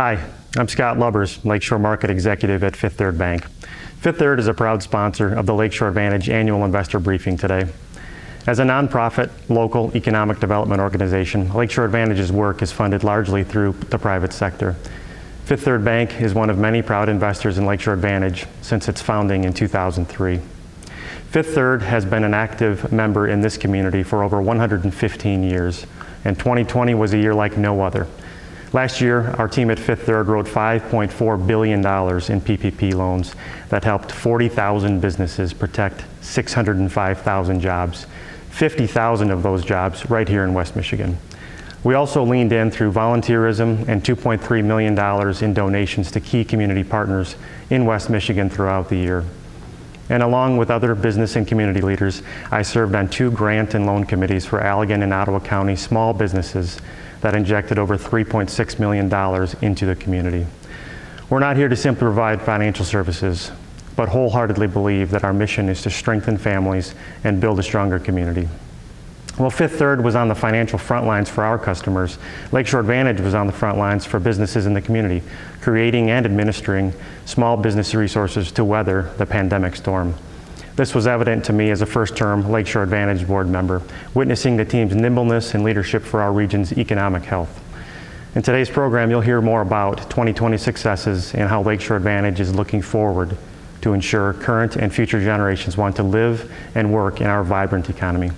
Hi, I'm Scott Lubbers, Lakeshore Market Executive at Fifth Third Bank. Fifth Third is a proud sponsor of the Lakeshore Advantage Annual Investor Briefing today. As a nonprofit, local economic development organization, Lakeshore Advantage's work is funded largely through the private sector. Fifth Third Bank is one of many proud investors in Lakeshore Advantage since its founding in 2003. Fifth Third has been an active member in this community for over 115 years, and 2020 was a year like no other. Last year, our team at Fifth Third wrote $5.4 billion in PPP loans that helped 40,000 businesses protect 605,000 jobs, 50,000 of those jobs right here in West Michigan. We also leaned in through volunteerism and $2.3 million in donations to key community partners in West Michigan throughout the year. And along with other business and community leaders, I served on 2 grant and loan committees for Allegan and Ottawa County small businesses that injected over $3.6 million into the community. We're not here to simply provide financial services, but wholeheartedly believe that our mission is to strengthen families and build a stronger community. While Fifth Third was on the financial front lines for our customers, Lakeshore Advantage was on the front lines for businesses in the community, creating and administering small business resources to weather the pandemic storm. This was evident to me as a first-term Lakeshore Advantage board member, witnessing the team's nimbleness and leadership for our region's economic health. In today's program, you'll hear more about 2020 successes and how Lakeshore Advantage is looking forward to ensure current and future generations want to live and work in our vibrant economy.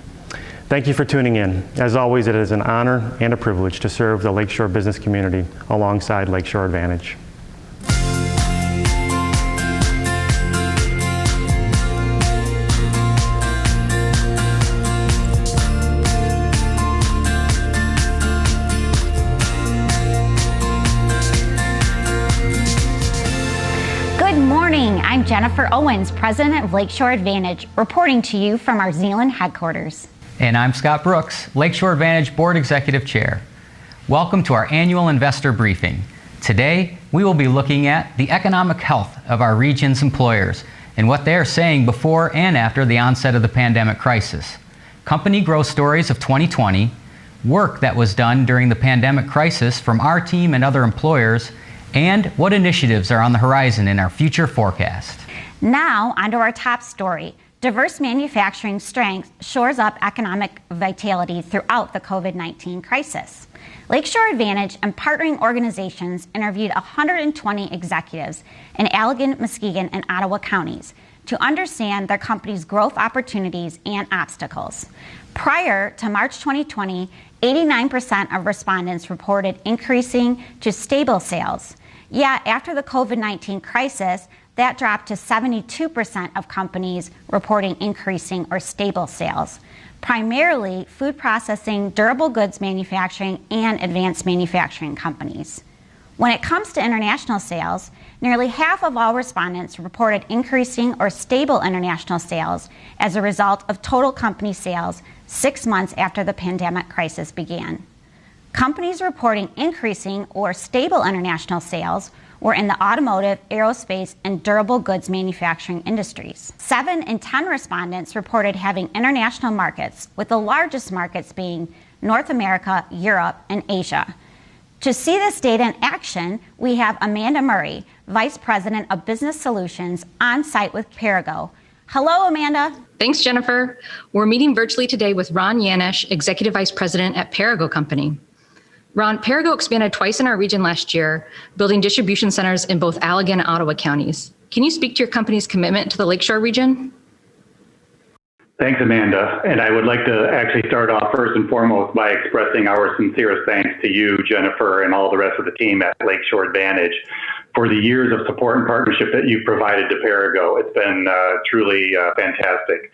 Thank you for tuning in. As always, it is an honor and a privilege to serve the Lakeshore business community alongside Lakeshore Advantage. I'm Jennifer Owens, President of Lakeshore Advantage, reporting to you from our Zeeland headquarters. And I'm Scott Brooks, Lakeshore Advantage Board Executive Chair. Welcome to our annual investor briefing. Today, we will be looking at the economic health of our region's employers and what they are saying before and after the onset of the pandemic crisis, company growth stories of 2020, work that was done during the pandemic crisis from our team and other employers, and what initiatives are on the horizon in our future forecast. Now, onto our top story. Diverse manufacturing strength shores up economic vitality throughout the COVID-19 crisis. Lakeshore Advantage and partnering organizations interviewed 120 executives in Allegan, Muskegon, and Ottawa counties to understand their company's growth opportunities and obstacles. Prior to March 2020, 89% of respondents reported increasing to stable sales. Yet, after the COVID-19 crisis, that dropped to 72% of companies reporting increasing or stable sales, primarily food processing, durable goods manufacturing, and advanced manufacturing companies. When it comes to international sales, nearly half of all respondents reported increasing or stable international sales as a result of total company sales 6 months after the pandemic crisis began. Companies reporting increasing or stable international sales were in the automotive, aerospace, and durable goods manufacturing industries. 7 in 10 respondents reported having international markets, with the largest markets being North America, Europe, and Asia. To see this data in action, we have Amanda Murray, Vice President of Business Solutions, on site with Perrigo. Hello, Amanda. Thanks, Jennifer. We're meeting virtually today with Ron Yanesh, Executive Vice President at Perrigo Company. Ron, Perrigo expanded twice in our region last year, building distribution centers in both Allegan and Ottawa counties. Can you speak to your company's commitment to the Lakeshore region? Thanks, Amanda. And I would like to actually start off first and foremost by expressing our sincerest thanks to you, Jennifer, and all the rest of the team at Lakeshore Advantage for the years of support and partnership that you've provided to Perrigo. It's been truly fantastic.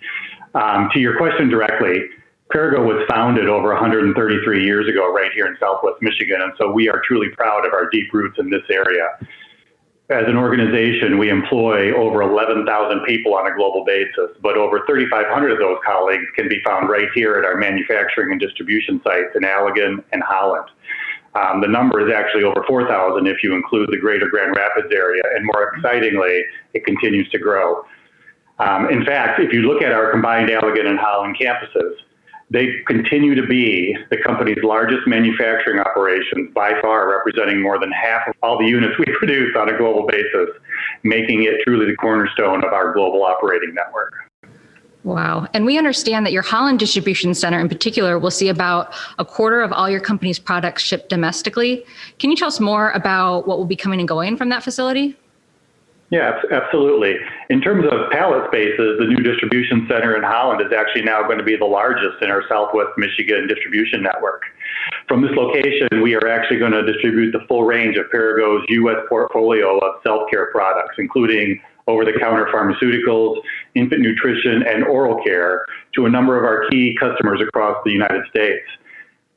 To your question directly, Perrigo was founded over 133 years ago right here in Southwest Michigan, and so we are truly proud of our deep roots in this area. As an organization, we employ over 11,000 people on a global basis, but over 3,500 of those colleagues can be found right here at our manufacturing and distribution sites in Allegan and Holland. The number is actually over 4,000 if you include the greater Grand Rapids area, and more excitingly, it continues to grow. In fact, if you look at our combined Allegan and Holland campuses, They continue to be the company's largest manufacturing operations, by far representing more than half of all the units we produce on a global basis, making it truly the cornerstone of our global operating network. Wow. And we understand that your Holland distribution center in particular will see about a quarter of all your company's products shipped domestically. Can you tell us more about what will be coming and going from that facility? Yeah, absolutely. In terms of pallet spaces, the new distribution center in Holland is actually now going to be the largest in our Southwest Michigan distribution network. From this location, we are actually going to distribute the full range of Perrigo's U.S. portfolio of self-care products, including over-the-counter pharmaceuticals, infant nutrition, and oral care to a number of our key customers across the United States.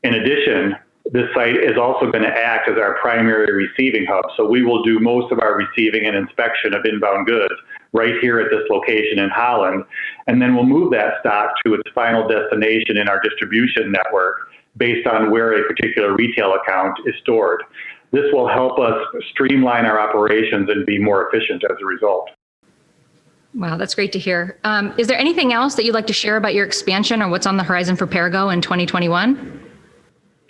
In addition, this site is also going to act as our primary receiving hub, so we will do most of our receiving and inspection of inbound goods right here at this location in Holland, and then we'll move that stock to its final destination in our distribution network based on where a particular retail account is stored. This will help us streamline our operations and be more efficient as a result. Wow, that's great to hear. Is there anything else that you'd like to share about your expansion or what's on the horizon for Perrigo in 2021?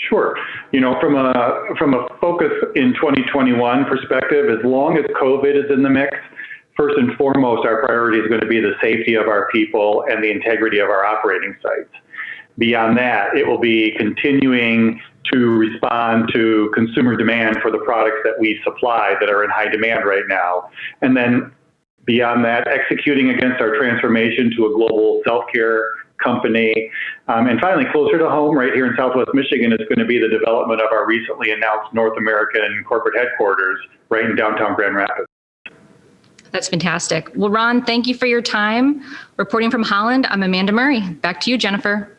Sure. From a focus in 2021 perspective, as long as COVID is in the mix, first and foremost, our priority is going to be the safety of our people and the integrity of our operating sites. Beyond that, it will be continuing to respond to consumer demand for the products that we supply that are in high demand right now. And then beyond that, executing against our transformation to a global self-care company. And finally, closer to home, right here in Southwest Michigan, is going to be the development of our recently announced North American corporate headquarters right in downtown Grand Rapids. That's fantastic. Well, Ron, thank you for your time. Reporting from Holland, I'm Amanda Murray. Back to you, Jennifer.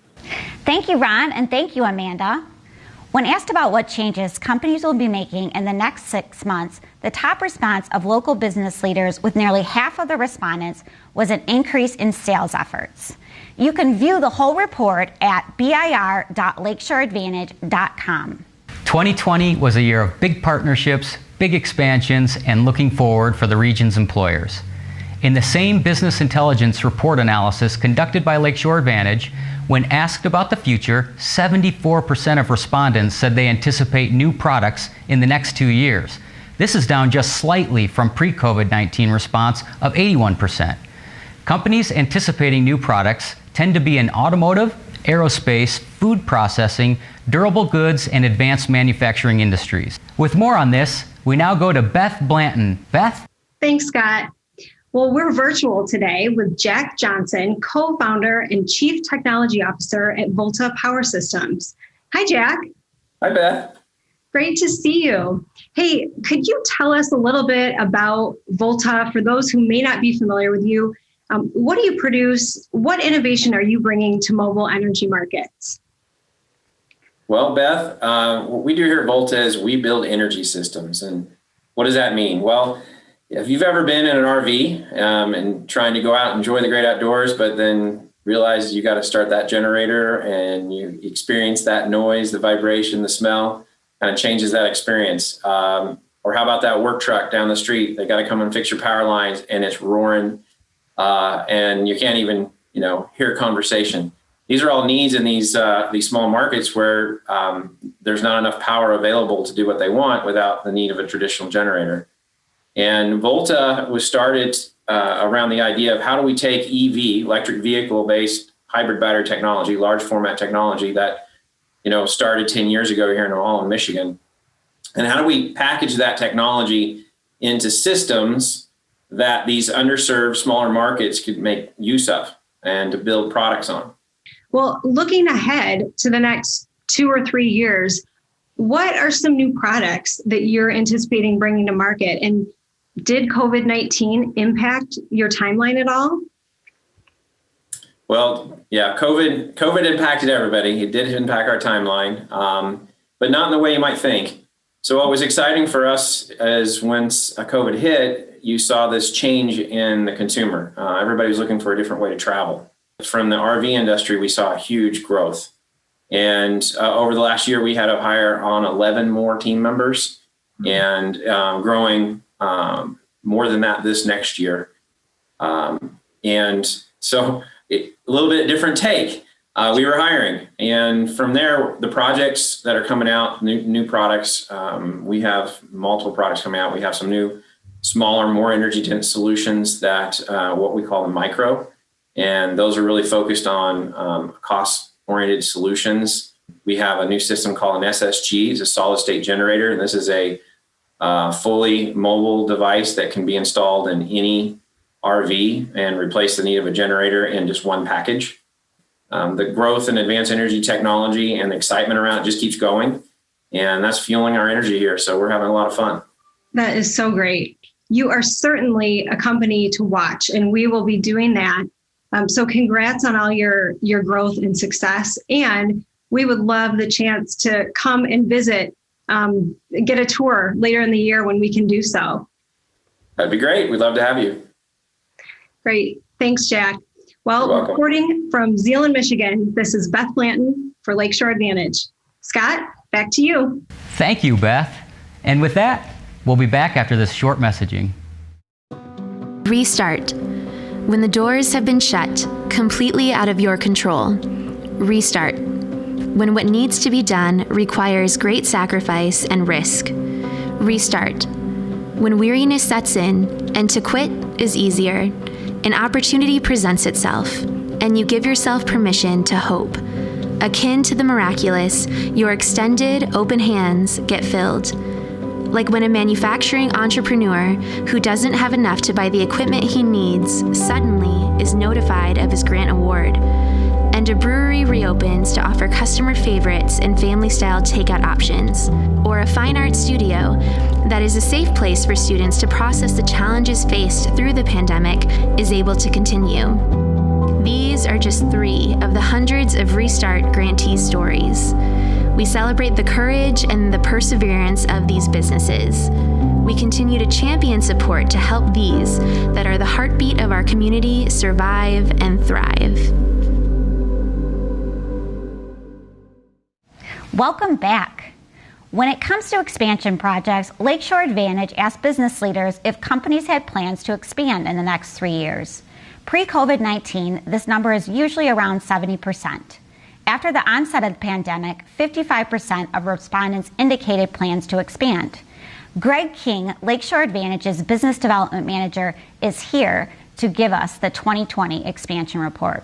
Thank you, Ron, and thank you, Amanda. When asked about what changes companies will be making in the next 6 months, the top response of local business leaders, with nearly half of the respondents, was an increase in sales efforts. You can view the whole report at bir.lakeshoreadvantage.com. 2020 was a year of big partnerships, big expansions, and looking forward for the region's employers. In the same business intelligence report analysis conducted by Lakeshore Advantage, when asked about the future, 74% of respondents said they anticipate new products in the next 2 years. This is down just slightly from pre-COVID-19 response of 81%. Companies anticipating new products tend to be in automotive, aerospace, food processing, durable goods, and advanced manufacturing industries. With more on this, we now go to Beth Blanton. Beth? Thanks, Scott. Well, we're virtual today with Jack Johnson, co-founder and chief technology officer at Volta Power Systems. Hi, Jack. Hi, Beth. Great to see you. Hey, could you tell us a little bit about Volta for those who may not be familiar with you? What do you produce? What innovation are you bringing to mobile energy markets? Well, Beth, what we do here at Volta is we build energy systems. And what does that mean? Well, if you've ever been in an RV and trying to go out and enjoy the great outdoors, but then realize you got to start that generator and you experience that noise, the vibration, the smell, kind of changes that experience. Or how about that work truck down the street? They got to come and fix your power lines and it's roaring and you can't even, hear conversation. These are all needs in these small markets where there's not enough power available to do what they want without the need of a traditional generator. And Volta was started around the idea of how do we take EV, electric vehicle-based hybrid battery technology, large format technology that, started 10 years ago here in New Orleans, Michigan. And how do we package that technology into systems that these underserved smaller markets could make use of and to build products on? Well, looking ahead to the next 2 or 3 years, what are some new products that you're anticipating bringing to market? And did COVID-19 impact your timeline at all? Well, yeah, COVID impacted everybody. It did impact our timeline, but not in the way you might think. So what was exciting for us is once COVID hit, you saw this change in the consumer. Everybody was looking for a different way to travel. From the RV industry, we saw a huge growth. And over the last year, we had to hire on 11 more team members and growing more than that this next year. And so a little bit different take. we were hiring. And from there, the projects that are coming out, new products, we have multiple products coming out. We have some new, smaller, more energy dense solutions that what we call the micro. And those are really focused on cost-oriented solutions. We have a new system called an SSG. It's a solid state generator. And this is a fully mobile device that can be installed in any RV and replace the need of a generator in just one package. The growth in advanced energy technology and the excitement around it just keeps going. And that's fueling our energy here. So we're having a lot of fun. That is so great. You are certainly a company to watch, and we will be doing that. So congrats on all your growth and success. And we would love the chance to come and visit, get a tour later in the year when we can do so. That'd be great. We'd love to have you. Great. Thanks, Jack. Well, reporting from Zeeland, Michigan, this is Beth Blanton for Lakeshore Advantage. Scott, back to you. Thank you, Beth. And with that, we'll be back after this short messaging. Restart. When the doors have been shut, completely out of your control. Restart. When what needs to be done requires great sacrifice and risk. Restart. When weariness sets in and to quit is easier, an opportunity presents itself, and you give yourself permission to hope. Akin to the miraculous, your extended, open hands get filled. Like when a manufacturing entrepreneur who doesn't have enough to buy the equipment he needs suddenly is notified of his grant award, and a brewery reopens to offer customer favorites and family-style takeout options, or a fine art studio that is a safe place for students to process the challenges faced through the pandemic is able to continue. These are just 3 of the hundreds of Restart grantee stories. We celebrate the courage and the perseverance of these businesses. We continue to champion support to help these that are the heartbeat of our community survive and thrive. Welcome back. When it comes to expansion projects, Lakeshore Advantage asked business leaders if companies had plans to expand in the next 3 years. Pre-COVID-19, this number is usually around 70%. After the onset of the pandemic, 55% of respondents indicated plans to expand. Greg King, Lakeshore Advantage's business development manager, is here to give us the 2020 expansion report.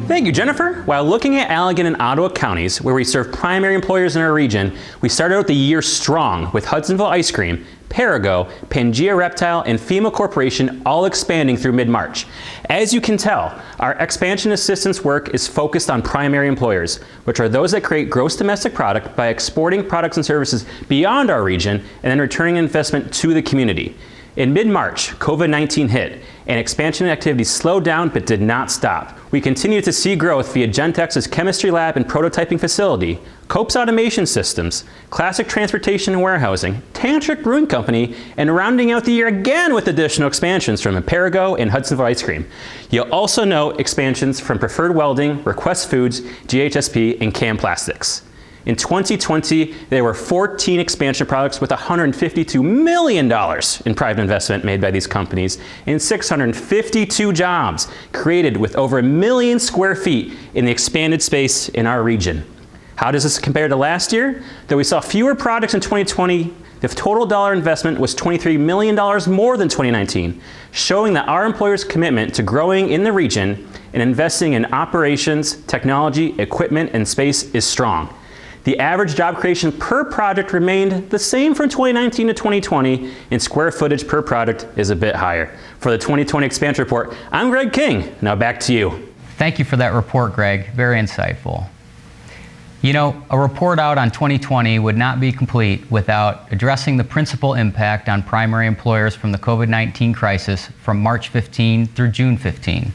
Thank you, Jennifer. While looking at Allegan and Ottawa counties, where we serve primary employers in our region, we started out the year strong with Hudsonville Ice Cream, Perigo, Pangea Reptile, and FEMA Corporation all expanding through mid-March. As you can tell, our expansion assistance work is focused on primary employers, which are those that create gross domestic product by exporting products and services beyond our region and then returning investment to the community. In mid-March, COVID-19 hit, and expansion activities slowed down but did not stop. We continue to see growth via Gentex's chemistry lab and prototyping facility, Cope's automation systems, Classic Transportation and Warehousing, Tantric Brewing Company, and rounding out the year again with additional expansions from Perigo and Hudsonville Ice Cream. You'll also note expansions from Preferred Welding, Request Foods, GHSP, and CAM Plastics. In 2020, there were 14 expansion products with $152 million in private investment made by these companies and 652 jobs created with over 1 million square feet in the expanded space in our region. How does this compare to last year? Though we saw fewer products in 2020, the total dollar investment was $23 million more than 2019, showing that our employers' commitment to growing in the region and investing in operations, technology, equipment, and space is strong. The average job creation per project remained the same from 2019 to 2020, and square footage per product is a bit higher. For the 2020 Expansion Report, I'm Greg King. Now back to you. Thank you for that report, Greg. Very insightful. You know, a report out on 2020 would not be complete without addressing the principal impact on primary employers from the COVID-19 crisis from March 15 through June 15.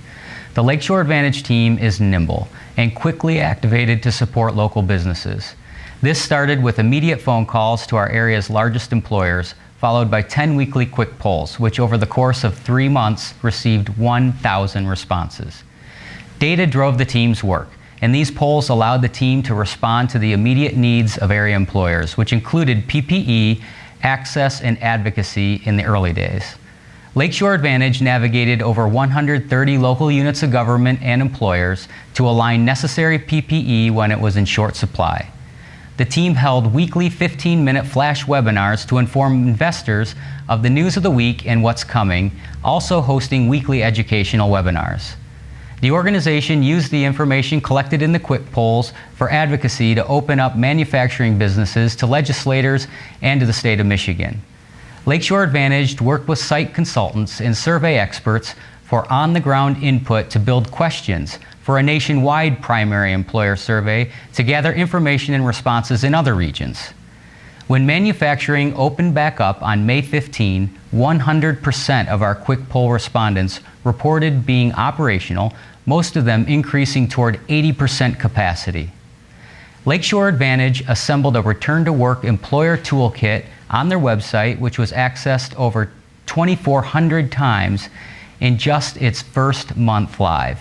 The Lakeshore Advantage team is nimble and quickly activated to support local businesses. This started with immediate phone calls to our area's largest employers, followed by 10 weekly quick polls, which over the course of 3 months received 1,000 responses. Data drove the team's work, and these polls allowed the team to respond to the immediate needs of area employers, which included PPE, access, and advocacy in the early days. Lakeshore Advantage navigated over 130 local units of government and employers to align necessary PPE when it was in short supply. The team held weekly 15-minute flash webinars to inform investors of the news of the week and what's coming, also hosting weekly educational webinars. The organization used the information collected in the quick polls for advocacy to open up manufacturing businesses to legislators and to the state of Michigan. Lakeshore Advantage worked with site consultants and survey experts for on-the-ground input to build questions for a nationwide primary employer survey to gather information and responses in other regions. When manufacturing opened back up on May 15, 100% of our quick poll respondents reported being operational, most of them increasing toward 80% capacity. Lakeshore Advantage assembled a return-to-work employer toolkit on their website, which was accessed over 2,400 times in just its first month live.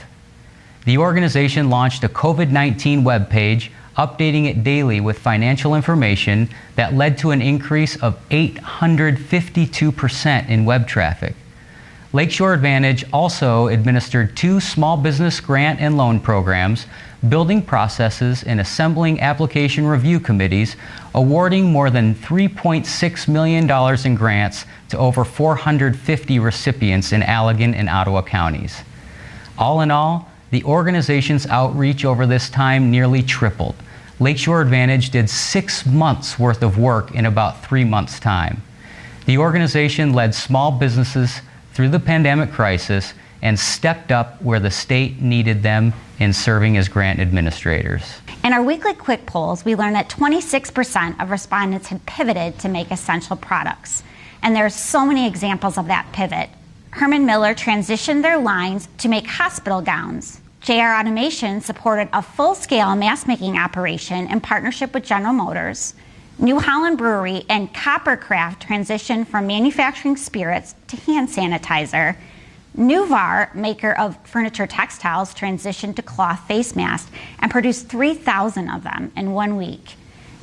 The organization launched a COVID-19 webpage, updating it daily with financial information that led to an increase of 852% in web traffic. Lakeshore Advantage also administered 2 small business grant and loan programs, building processes and assembling application review committees, awarding more than $3.6 million in grants to over 450 recipients in Allegan and Ottawa counties. All in all, the organization's outreach over this time nearly tripled. Lakeshore Advantage did 6 months worth of work in about 3 months' time. The organization led small businesses through the pandemic crisis and stepped up where the state needed them in serving as grant administrators. In our weekly quick polls, we learned that 26% of respondents had pivoted to make essential products. And there are so many examples of that pivot. Herman Miller transitioned their lines to make hospital gowns. JR Automation supported a full-scale mask-making operation in partnership with General Motors. New Holland Brewery and Coppercraft transitioned from manufacturing spirits to hand sanitizer. Nuvar, maker of furniture textiles, transitioned to cloth face masks and produced 3,000 of them in 1 week.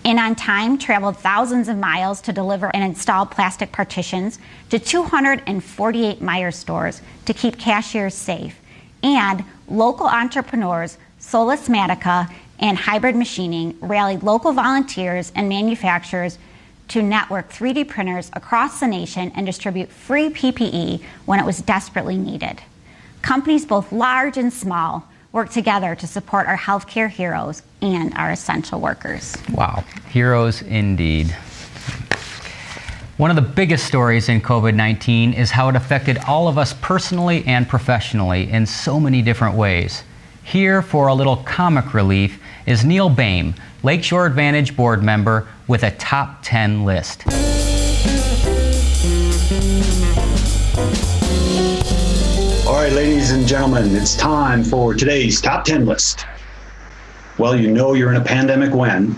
In On Time traveled thousands of miles to deliver and install plastic partitions to 248 Meijer stores to keep cashiers safe. And local entrepreneurs, Solus Matica and Hybrid Machining, rallied local volunteers and manufacturers to network 3D printers across the nation and distribute free PPE when it was desperately needed. Companies both large and small work together to support our healthcare heroes and our essential workers. Wow, heroes indeed. One of the biggest stories in COVID-19 is how it affected all of us personally and professionally in so many different ways. Here for a little comic relief is Neil Boehm, Lakeshore Advantage board member, with a top 10 list. All right, ladies and gentlemen, it's time for today's top 10 list. Well, you know you're in a pandemic when.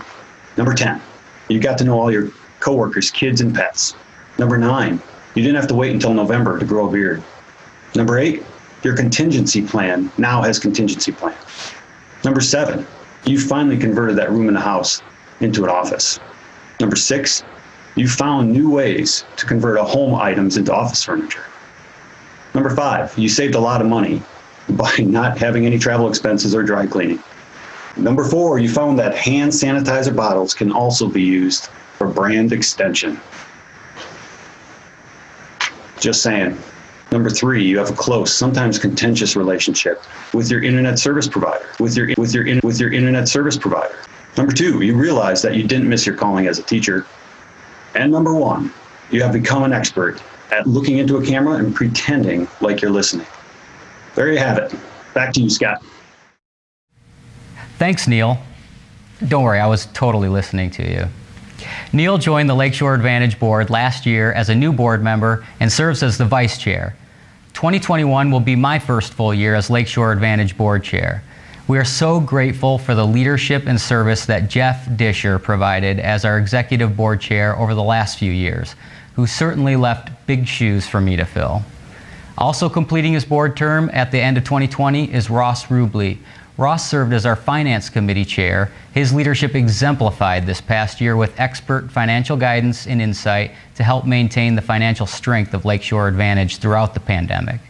Number 10, you got to know all your coworkers, kids, and pets. Number 9, you didn't have to wait until November to grow a beard. Number 8, your contingency plan now has contingency plan. Number 7, you finally converted that room in the house into an office. Number 6, you found new ways to convert home items into office furniture. Number 5, you saved a lot of money by not having any travel expenses or dry cleaning. Number 4, you found that hand sanitizer bottles can also be used for brand extension. Just saying. Number 3, you have a close, sometimes contentious relationship with your internet service provider. With your internet service provider. Number 2, you realize that you didn't miss your calling as a teacher. And number 1, you have become an expert at looking into a camera and pretending like you're listening. There you have it. Back to you, Scott. Thanks, Neil. Don't worry, I was totally listening to you. Neil joined the Lakeshore Advantage board last year as a new board member and serves as the vice chair. 2021 will be my first full year as Lakeshore Advantage board chair. We are so grateful for the leadership and service that Jeff Disher provided as our executive board chair over the last few years, who certainly left big shoes for me to fill. Also completing his board term at the end of 2020 is Ross Rubley. Ross served as our Finance Committee Chair. His leadership exemplified this past year with expert financial guidance and insight to help maintain the financial strength of Lakeshore Advantage throughout the pandemic.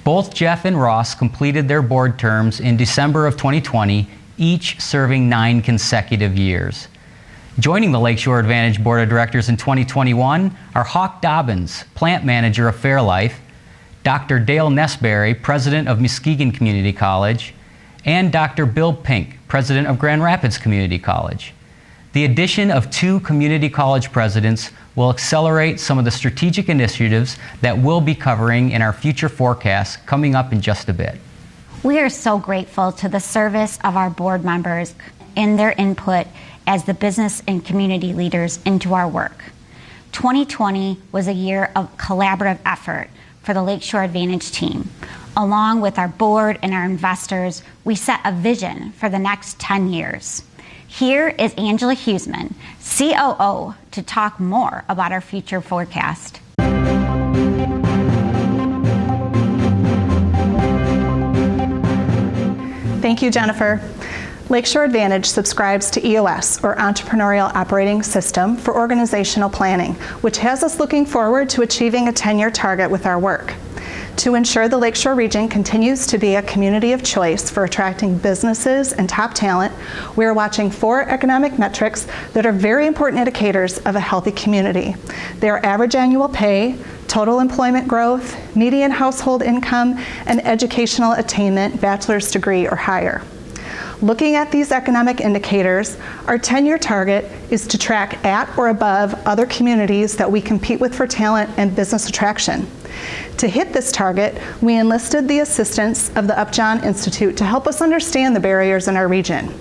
Both Jeff and Ross completed their board terms in December of 2020, each serving 9 consecutive years. Joining the Lakeshore Advantage Board of Directors in 2021 are Hawk Dobbins, Plant Manager of Fairlife, Dr. Dale Nesberry, President of Muskegon Community College, and Dr. Bill Pink, President of Grand Rapids Community College. The addition of 2 community college presidents will accelerate some of the strategic initiatives that we'll be covering in our future forecasts coming up in just a bit. We are so grateful to the service of our board members and their input as the business and community leaders into our work. 2020 was a year of collaborative effort for the Lakeshore Advantage team. Along with our board and our investors, we set a vision for the next 10 years. Here is Angela Huseman, COO, to talk more about our future forecast. Thank you, Jennifer. Lakeshore Advantage subscribes to EOS, or Entrepreneurial Operating System, for organizational planning, which has us looking forward to achieving a 10-year target with our work. To ensure the Lakeshore region continues to be a community of choice for attracting businesses and top talent, we are watching 4 economic metrics that are very important indicators of a healthy community. They are average annual pay, total employment growth, median household income, and educational attainment, bachelor's degree or higher. Looking at these economic indicators, our 10-year target is to track at or above other communities that we compete with for talent and business attraction. To hit this target, we enlisted the assistance of the Upjohn Institute to help us understand the barriers in our region.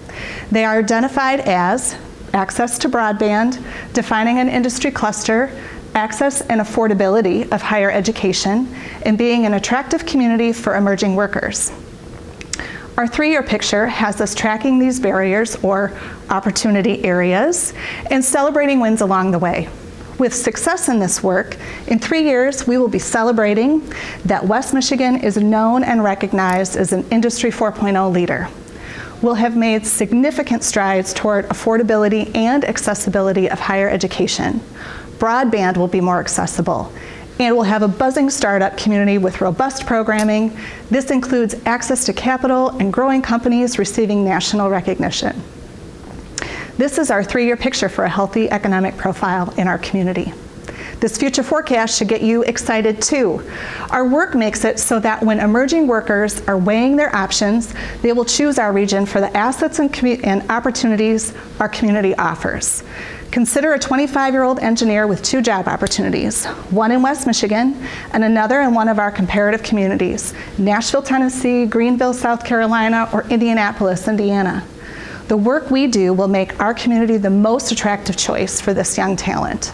They are identified as access to broadband, defining an industry cluster, access and affordability of higher education, and being an attractive community for emerging workers. Our 3-year picture has us tracking these barriers, or opportunity areas, and celebrating wins along the way. With success in this work, in 3 years we will be celebrating that West Michigan is known and recognized as an Industry 4.0 leader. We'll have made significant strides toward affordability and accessibility of higher education. Broadband will be more accessible, and we'll have a buzzing startup community with robust programming. This includes access to capital and growing companies receiving national recognition. This is our 3-year picture for a healthy economic profile in our community. This future forecast should get you excited too. Our work makes it so that when emerging workers are weighing their options, they will choose our region for the assets and opportunities our community offers. Consider a 25-year-old engineer with 2 job opportunities, one in West Michigan and another in one of our comparative communities, Nashville, Tennessee, Greenville, South Carolina, or Indianapolis, Indiana. The work we do will make our community the most attractive choice for this young talent.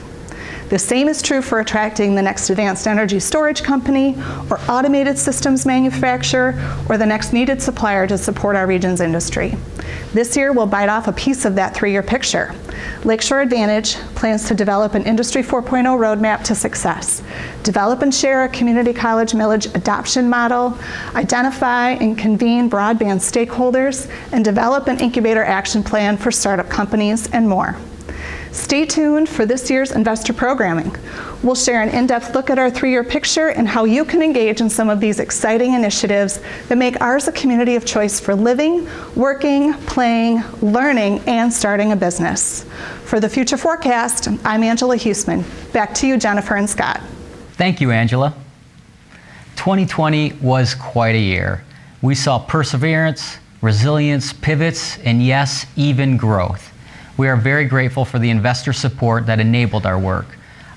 The same is true for attracting the next advanced energy storage company or automated systems manufacturer or the next needed supplier to support our region's industry. This year we'll bite off a piece of that 3-year picture. Lakeshore Advantage plans to develop an Industry 4.0 roadmap to success, develop and share a community college millage adoption model, identify and convene broadband stakeholders, and develop an incubator action plan for startup companies, and more. Stay tuned for this year's investor programming. We'll share an in-depth look at our 3-year picture and how you can engage in some of these exciting initiatives that make ours a community of choice for living, working, playing, learning, and starting a business. For the future forecast, I'm Angela Huseman. Back to you, Jennifer and Scott. Thank you, Angela. 2020 was quite a year. We saw perseverance, resilience, pivots, and yes, even growth. We are very grateful for the investor support that enabled our work.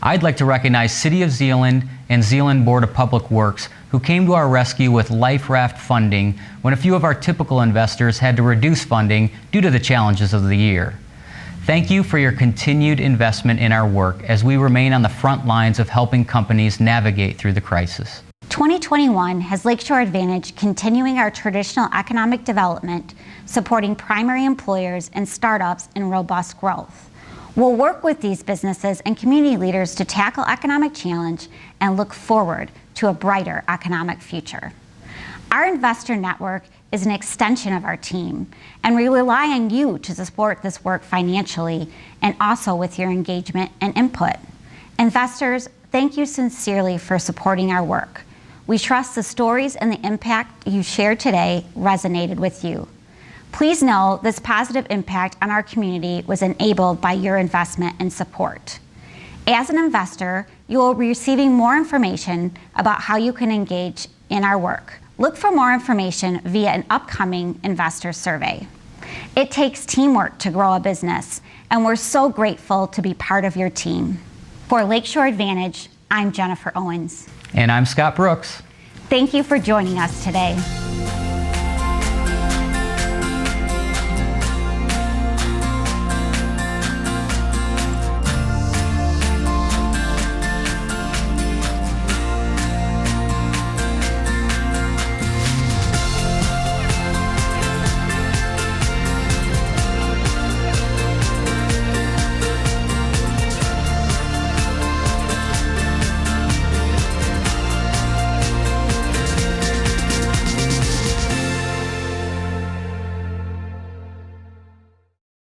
I'd like to recognize City of Zeeland and Zeeland Board of Public Works, who came to our rescue with life raft funding when a few of our typical investors had to reduce funding due to the challenges of the year. Thank you for your continued investment in our work as we remain on the front lines of helping companies navigate through the crisis. 2021 has Lakeshore Advantage continuing our traditional economic development, supporting primary employers and startups in robust growth. We'll work with these businesses and community leaders to tackle economic challenge and look forward to a brighter economic future. Our investor network is an extension of our team, and we rely on you to support this work financially and also with your engagement and input. Investors, thank you sincerely for supporting our work. We trust the stories and the impact you shared today resonated with you. Please know this positive impact on our community was enabled by your investment and support. As an investor, you will be receiving more information about how you can engage in our work. Look for more information via an upcoming investor survey. It takes teamwork to grow a business, and we're so grateful to be part of your team. For Lakeshore Advantage, I'm Jennifer Owens. And I'm Scott Brooks. Thank you for joining us today.